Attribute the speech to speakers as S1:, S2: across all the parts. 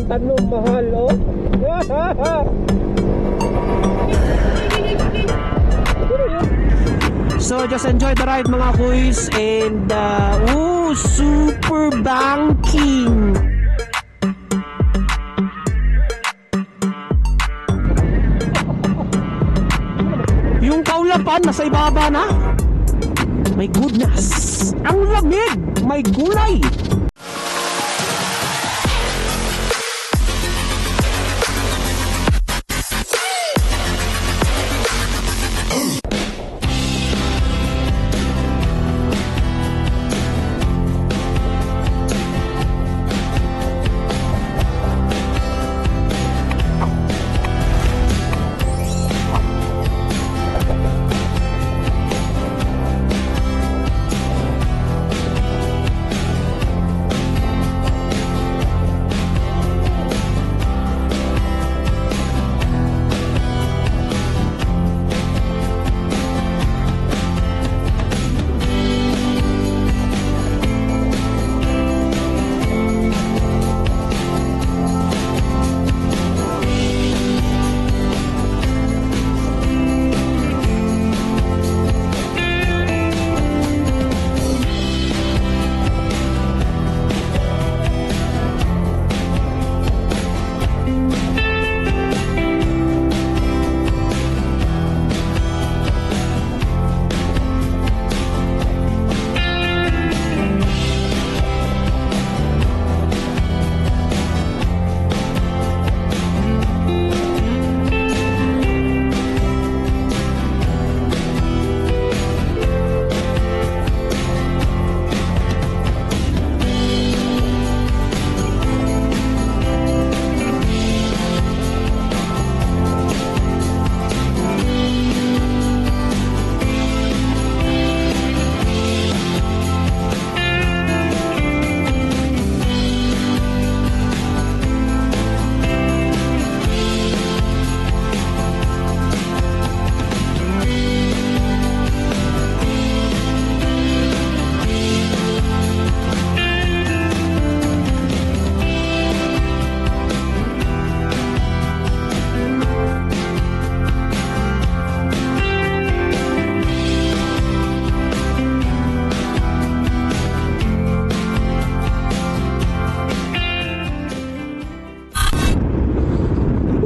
S1: Ano mahal, oh. So just enjoy the ride mga kuys. And super banking. Yung kaulapan nasa ibaba na. My goodness, ang lamig. May gulay.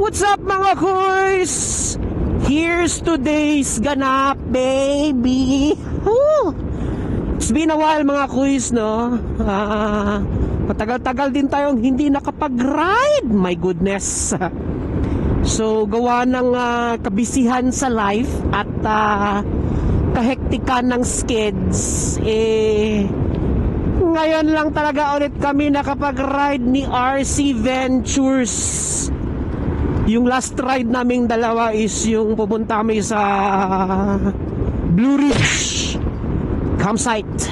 S1: What's up mga kuys? Here's today's ganap, baby. Woo! It's been a while mga kuys, no? Matagal-tagal din tayong hindi nakapag-ride. My goodness. So, gawa ng kabisihan sa life at kahektikan ng skids, ngayon lang talaga ulit kami nakapag-ride ni RC Ventures. Yung last ride naming dalawa is yung pupunta kami sa Blue Ridge campsite.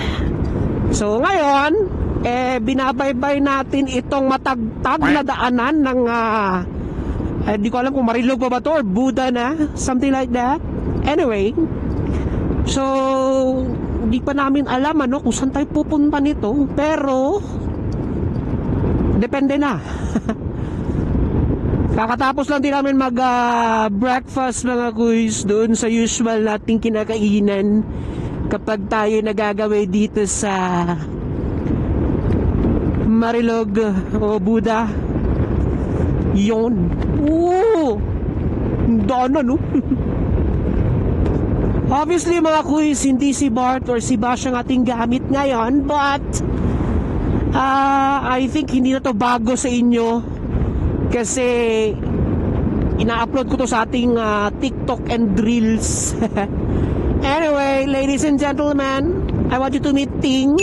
S1: So ngayon, binabaybay natin itong matagtag na daanan ng di ko alam kung Marilog pa ba to or Buda na, something like that. Anyway, so hindi pa namin alam kung saan tayo pupunta nito, pero depende na. Kakatapos lang din namin mag breakfast mga kuys doon sa usual nating kinakainan kapag tayo nagagawin dito sa Marilog o Buda. Yun. Oo, daanan, no? Obviously mga kuys, hindi si Bart or si Bash ang ating gamit ngayon, but I think hindi na to bago sa inyo kasi ina-upload ko to sa ating TikTok and Reels. Anyway, ladies and gentlemen, I want you to meet Ting.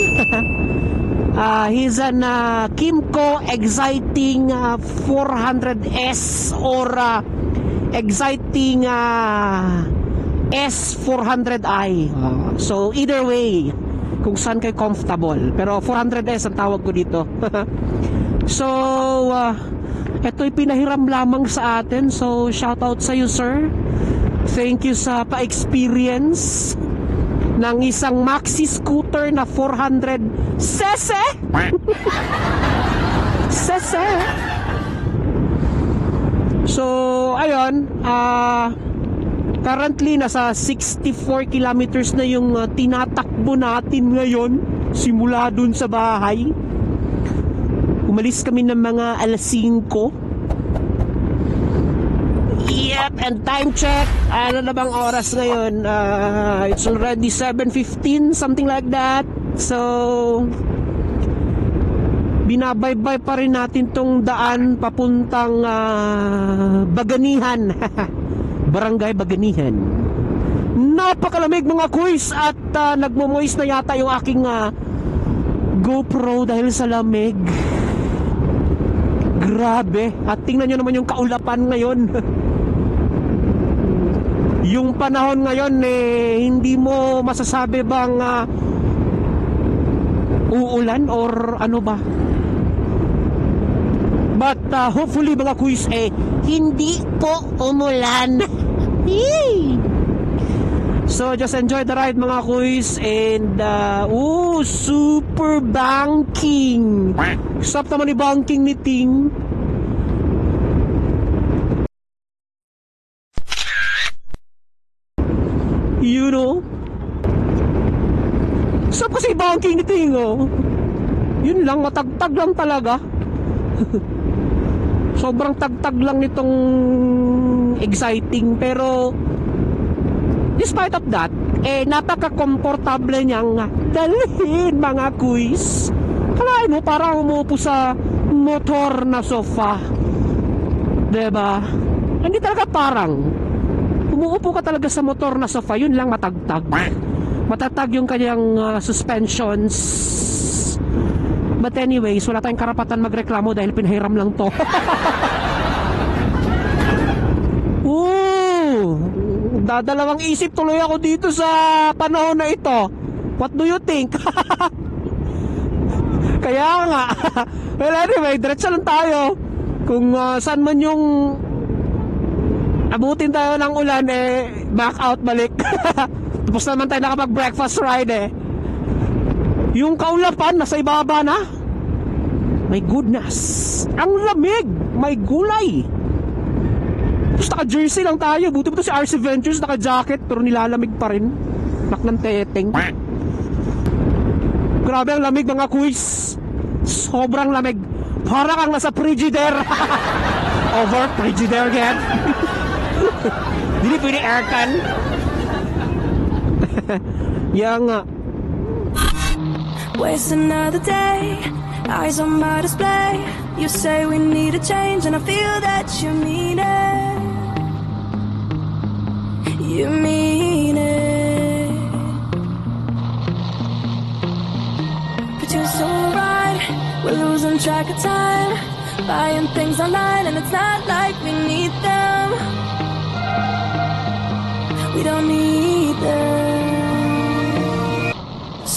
S1: He's an Kimco Exciting 400S or Exciting S400i. So either way, kung saan kayo comfortable, pero 400S ang tawag ko dito. So ito'y pinahiram lamang sa atin, so shout out sa you, sir. Thank you sa pa-experience ng isang maxi scooter na 400 cc. Cc. So, ayun, currently nasa 64 kilometers na yung tinatakbo natin ngayon simula dun sa bahay. Umalis kami ng mga alas 5. Yep, and time check. Ano na bang oras ngayon? It's already 7:15, something like that. So, binabaybay pa rin natin tong daan papuntang Baganihan. Barangay Baganihan. Napakalamig mga kuys at nagmo-moist na yata yung aking GoPro dahil sa lamig. Grabe. At tingnan nyo naman yung kaulapan ngayon. Yung panahon ngayon hindi mo masasabi bang uulan or ano ba. But hopefully mga kuys hindi po umulan. So just enjoy the ride mga kuys. And super banking. Stop naman ni banking ni Ting. You know, stop kasi banking ni Ting, oh. Yun lang, matagtag lang talaga. Sobrang tagtag lang nitong exciting. Pero despite of that, napaka-komportable niyang dalhin mga kuys. Kalahin mo parang umupo sa motor na sofa, diba? Hindi talaga parang umuupo ka talaga sa motor na sofa. Yun lang, matagtag. Matatag yung kanyang suspensions. But anyways, wala tayong karapatan magreklamo dahil pinahiram lang to. Dadalawang isip tuloy ako dito sa panahon na ito. What do you think? Kaya nga. Well anyway, diretso lang tayo. Kung saan man yung abutin tayo ng ulan, back out, balik. Tapos naman tayo nakapag-breakfast ride Yung kaulapan, nasa ibaba na. My goodness. Ang lamig. May gulay. Tapos naka-jersey lang tayo. Buti ba ito si RC Ventures, naka-jacket, pero nilalamig pa rin. Nak ng teteng. Grabe ang lamig mga kuys. Sobrang lamig. Para kang nasa Frigidaire. Over Frigidaire again. Hindi pwede aircon. Yan nga.
S2: Waste another day, eyes on my display. You say we need a change and I feel that you mean it. You mean it. But you're so right, we're losing track of time, buying things online and it's not like we need them. We don't need them.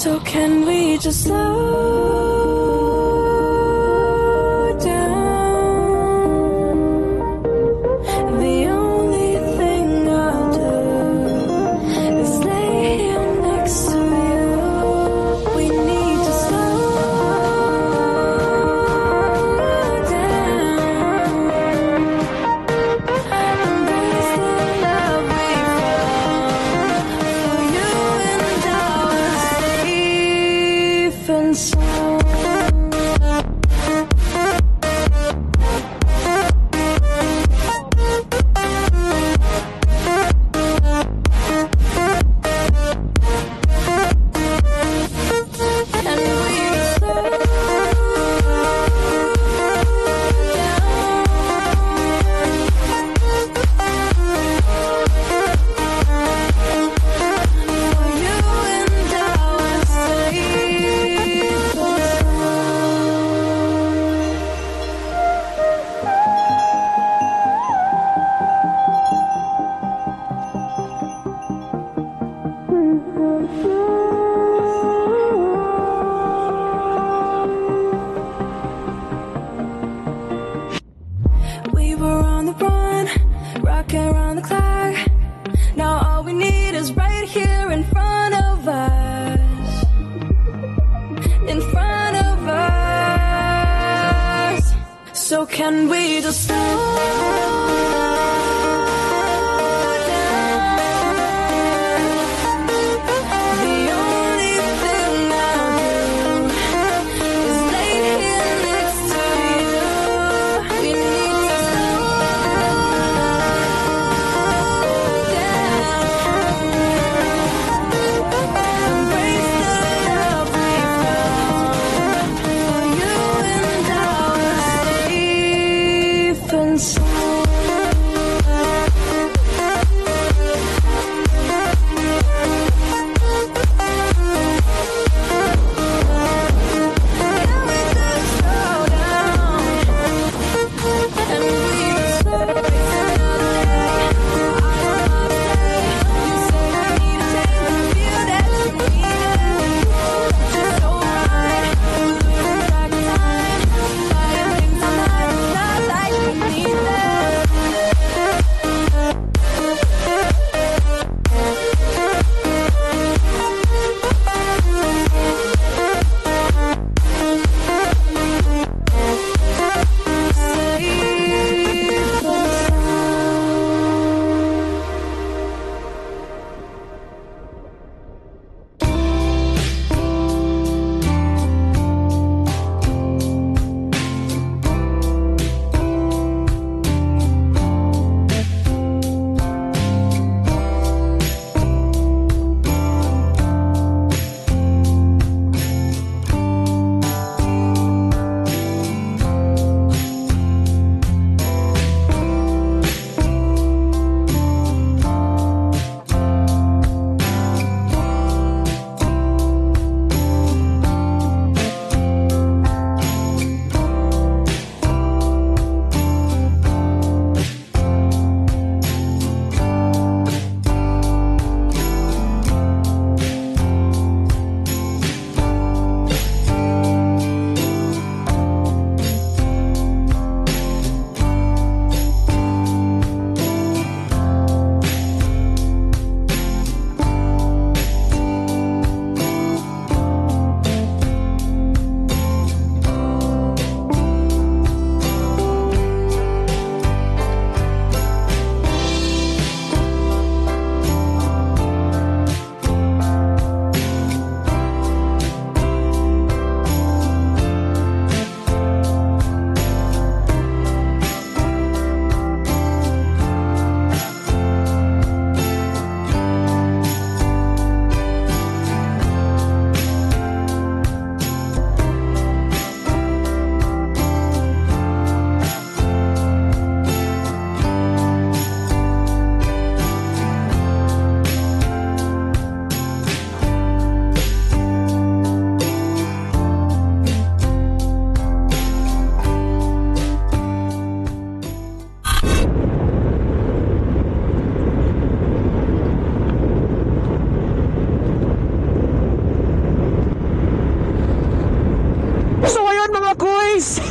S2: So can we just slow So can we just slow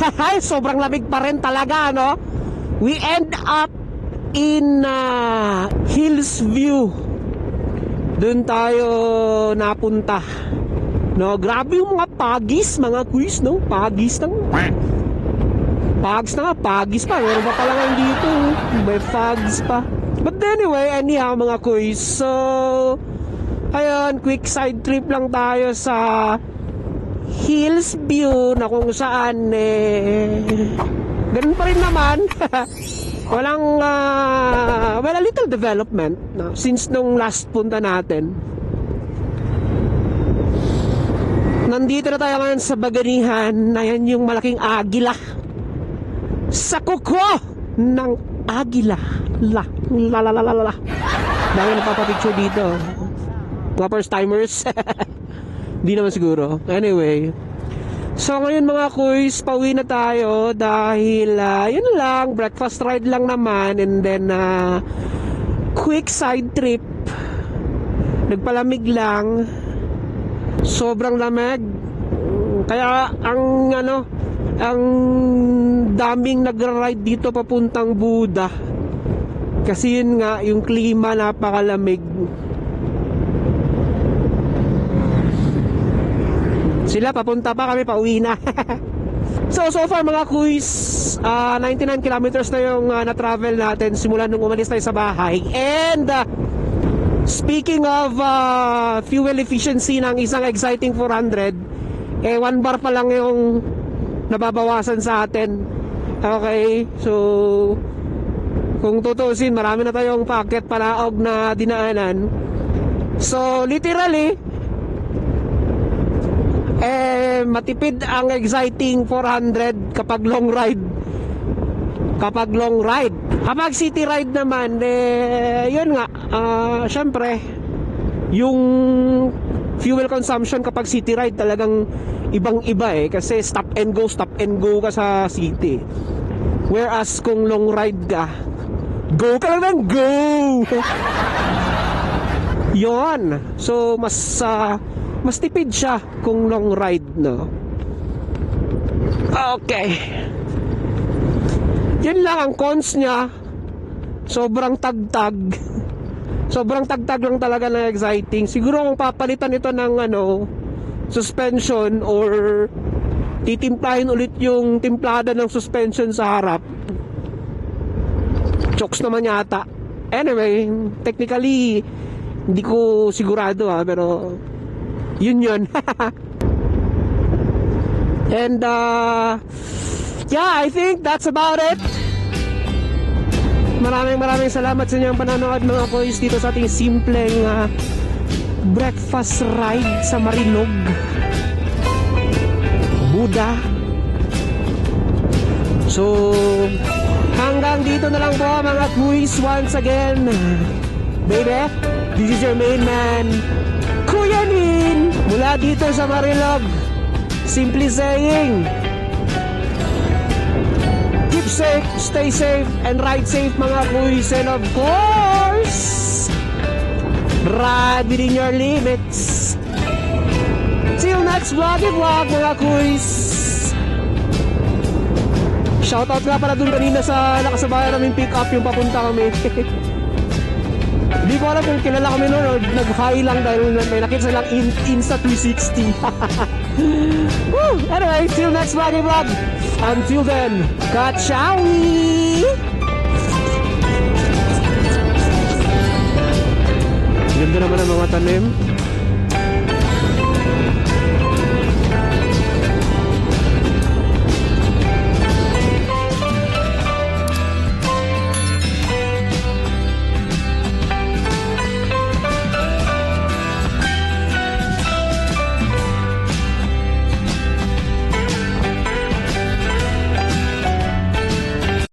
S1: Ay, sobrang lamig pa rin talaga, no? We end up in Hills View. Doon tayo napunta. No, grabe yung mga pagis, mga quiz, no? Pagis na. Pags na nga, pagis pa. Meron pa pala ngayon dito. May fags pa. But anyway, anyhow mga quiz. So, ayun, quick side trip lang tayo sa Hills View na kung saan ganun pa rin naman. Walang well, a little development, no? Since nung last punta natin. Nandito na tayo ngayon sa Baganihan. Ayan yung malaking agila sa kuko ng agila. La la la la la la. Dami napapapicture dito. Mga first timers. Di naman siguro. Anyway, so ngayon mga kuys, pauwi na tayo dahil yun lang, breakfast ride lang naman, and then quick side trip. Nagpalamig lang, sobrang lamig, kaya ang daming nagra-ride dito papuntang Buda kasi yun nga, yung klima napakalamig. Sila papunta pa, kami pauwi na. So far mga kuys, 99 kilometers na yung na-travel natin simula nung umalis tayo sa bahay. And speaking of fuel efficiency ng isang exciting 400, 1 bar pa lang yung nababawasan sa atin. Okay, so kung tutusin, marami na tayong packet palaog na dinaanan. So literally, matipid ang exciting 400 kapag long ride. kapag long ride. Kapag city ride naman, yun nga, syempre, yung fuel consumption kapag city ride talagang ibang-iba kasi stop and go ka sa city. Whereas kung long ride ka, go ka lang ng go! Yon. So, mas tipid siya kung long ride, no? Okay. Yun lang ang cons niya. Sobrang tagtag. Sobrang tagtag lang talaga na exciting. Siguro kung papalitan ito ng suspension or titimplahin ulit yung timplada ng suspension sa harap, chokes naman yata. Anyway, technically hindi ko sigurado pero yun. And yeah, I think that's about it. Maraming salamat sa inyong panonood mga boys dito sa ating simpleng breakfast ride sa Marilog, Buda. So hanggang dito na lang po mga boys. Once again, baby, this is your main man, Kuya Nin, mula dito sa Marilog. Simply saying, keep safe, stay safe, and ride safe mga kuys. And of course, ride within your limits. Till next vlog mga kuys. Shoutout nga pala dun kanina sa nakasabayan namin pick up yung papunta kami. Hindi ko alam kung kilala kami noon o nag-hi lang dahil may nakita silang Insta 360. Woo! Anyway, till next vlog. Until then, ka-chowie! Ganda naman ang mga tanim.